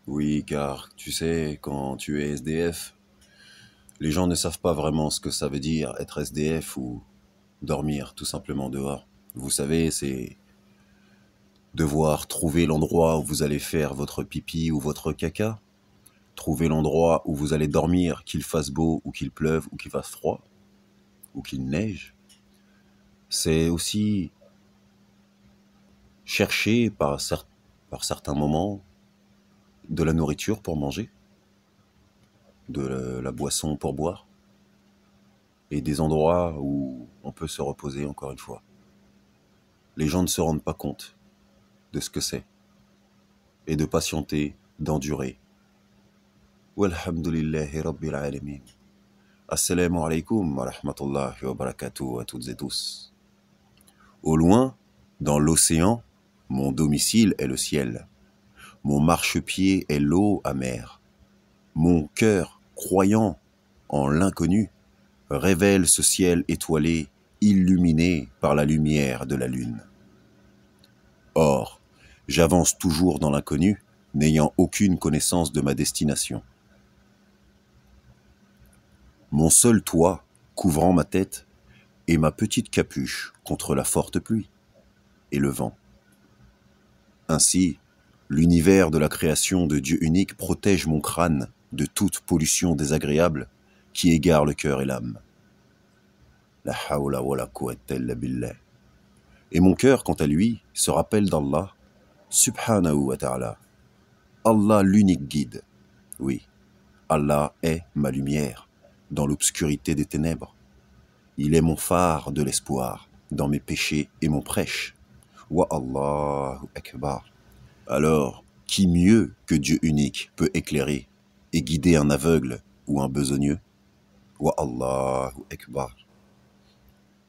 Oui, car tu sais, quand tu es SDF, les gens ne savent pas vraiment ce que ça veut dire être SDF ou dormir tout simplement dehors. Vous savez, c'est devoir trouver l'endroit où vous allez faire votre pipi ou votre caca, trouver l'endroit où vous allez dormir, qu'il fasse beau ou qu'il pleuve ou qu'il fasse froid ou qu'il neige. C'est aussi chercher par certains moments de la nourriture pour manger, de la boisson pour boire, et des endroits où on peut se reposer encore une fois. Les gens ne se rendent pas compte de ce que c'est, et de patienter, d'endurer. Walhamdulillahi Rabbil Alamin. Assalamu alaikum wa rahmatullahi wa barakatuh à toutes et tous. Au loin, dans l'océan, mon domicile est le ciel. Mon marchepied est l'eau amère. Mon cœur, croyant en l'inconnu, révèle ce ciel étoilé, illuminé par la lumière de la lune. Or, j'avance toujours dans l'inconnu, n'ayant aucune connaissance de ma destination. Mon seul toit, couvrant ma tête, est ma petite capuche contre la forte pluie et le vent. Ainsi, l'univers de la création de Dieu unique protège mon crâne de toute pollution désagréable qui égare le cœur et l'âme. La hawla wa la quwwata illa billah. Et mon cœur, quant à lui, se rappelle d'Allah, subhanahu wa ta'ala. Allah l'unique guide. Oui, Allah est ma lumière dans l'obscurité des ténèbres. Il est mon phare de l'espoir dans mes péchés et mon prêche. Wa Allahu Akbar. Alors, qui mieux que Dieu unique peut éclairer et guider un aveugle ou un besogneux? Wa Allahu Akbar.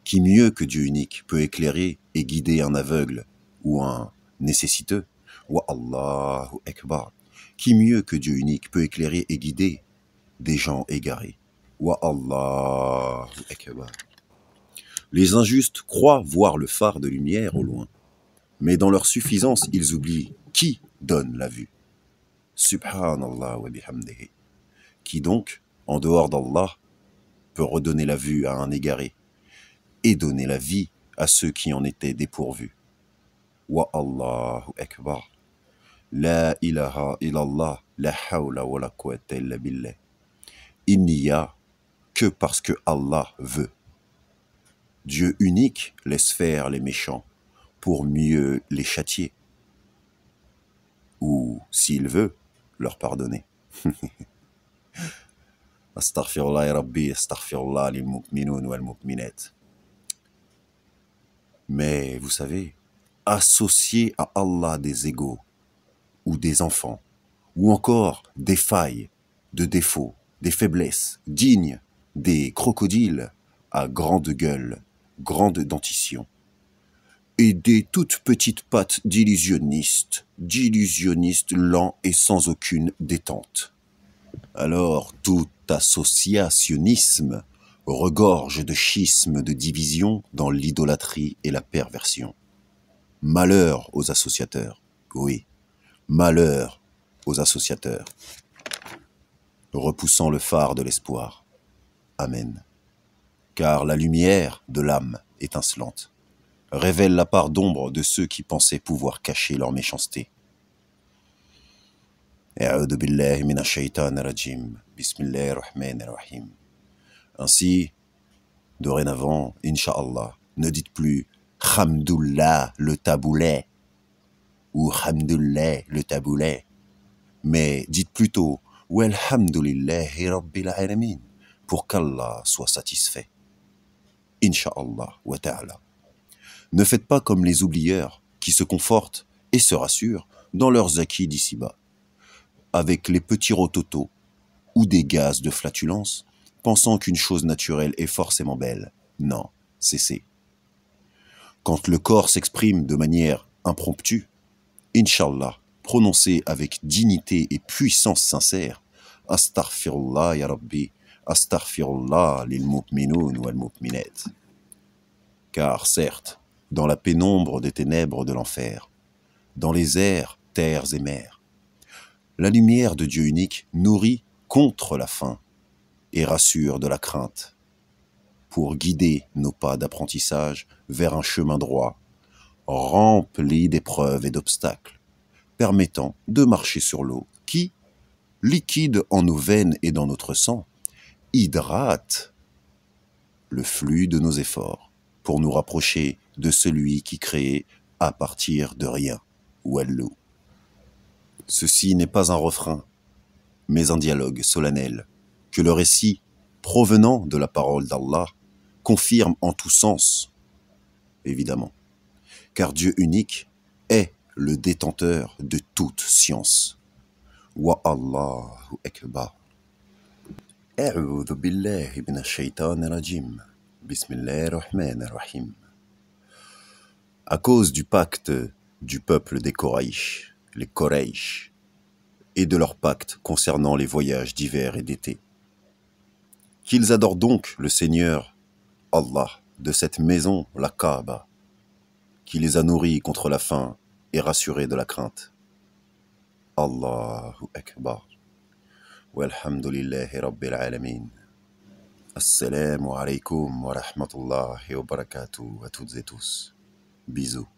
Qui mieux que Dieu unique peut éclairer et guider un aveugle ou un nécessiteux? Wa Allahu Akbar. Qui mieux que Dieu unique peut éclairer et guider des gens égarés? Wa Allahu Akbar. Les injustes croient voir le phare de lumière au loin, mais dans leur suffisance, ils oublient qui donne la vue. Subhanallah wa bihamdihi. Qui donc, en dehors d'Allah, peut redonner la vue à un égaré et donner la vie à ceux qui en étaient dépourvus. Wa Allahu Akbar. La ilaha illallah, la hawla wa la quwwata illa billah. Il n'y a que parce que Allah veut. Dieu unique laisse faire les méchants pour mieux les châtier. Ou, s'il veut, leur pardonner. Astaghfirullah ya Rabbi, astaghfirullah lil mu'minoun wal mu'minat. Mais, vous savez, associer à Allah des égaux, ou des enfants, ou encore des failles, de défauts, des faiblesses, dignes des crocodiles à grande gueule, grande dentition, et des toutes petites pattes d'illusionnistes lents et sans aucune détente. Alors tout associationnisme regorge de schismes de division dans l'idolâtrie et la perversion. Malheur aux associateurs, oui, malheur aux associateurs, repoussant le phare de l'espoir. Amen. Car la lumière de l'âme étincelante révèle la part d'ombre de ceux qui pensaient pouvoir cacher leur méchanceté. A'udhu billahi minash shaitanir rajim. Bismillahir rahmanir rahim. Ainsi, dorénavant, Inch'Allah, ne dites plus Hamdoullah le taboulet ou Hamdoullah le taboulet, mais dites plutôt Walhamdulillahi Rabbil Alamin pour qu'Allah soit satisfait. Inch'Allah wa ta'ala. Ne faites pas comme les oublieurs qui se confortent et se rassurent dans leurs acquis d'ici-bas, avec les petits rototos ou des gaz de flatulence, pensant qu'une chose naturelle est forcément belle. Non, cessez. Quand le corps s'exprime de manière impromptue, Inch'Allah, prononcez avec dignité et puissance sincère, Astaghfirullah ya Rabbi, Astaghfirullah lil mu'minoun wal mu'minat. Car certes, dans la pénombre des ténèbres de l'enfer, dans les airs, terres et mers, La lumière de Dieu unique nourrit contre la faim et rassure de la crainte, pour guider nos pas d'apprentissage vers un chemin droit, rempli d'épreuves et d'obstacles, permettant de marcher sur l'eau qui, liquide en nos veines et dans notre sang, hydrate le flux de nos efforts pour nous rapprocher de celui qui crée à partir de rien, Walou. Ceci n'est pas un refrain, mais un dialogue solennel que le récit, provenant de la parole d'Allah, confirme en tous sens, évidemment, car Dieu unique est le détenteur de toute science. Wa Allahu Akbar. A'udhu billahi minash shaitanir rajim. Bismillahir rahmanir rahim. À cause du pacte du peuple des Koraïch, les Koraïch, et de leur pacte concernant les voyages d'hiver et d'été, qu'ils adorent donc le Seigneur, Allah, de cette maison, la Kaaba, qui les a nourris contre la faim et rassurés de la crainte. Allahu Akbar. Walhamdulillahi Rabbil Alamin. Assalamu alaikum wa rahmatullahi wa barakatuh à toutes et tous. Bisous.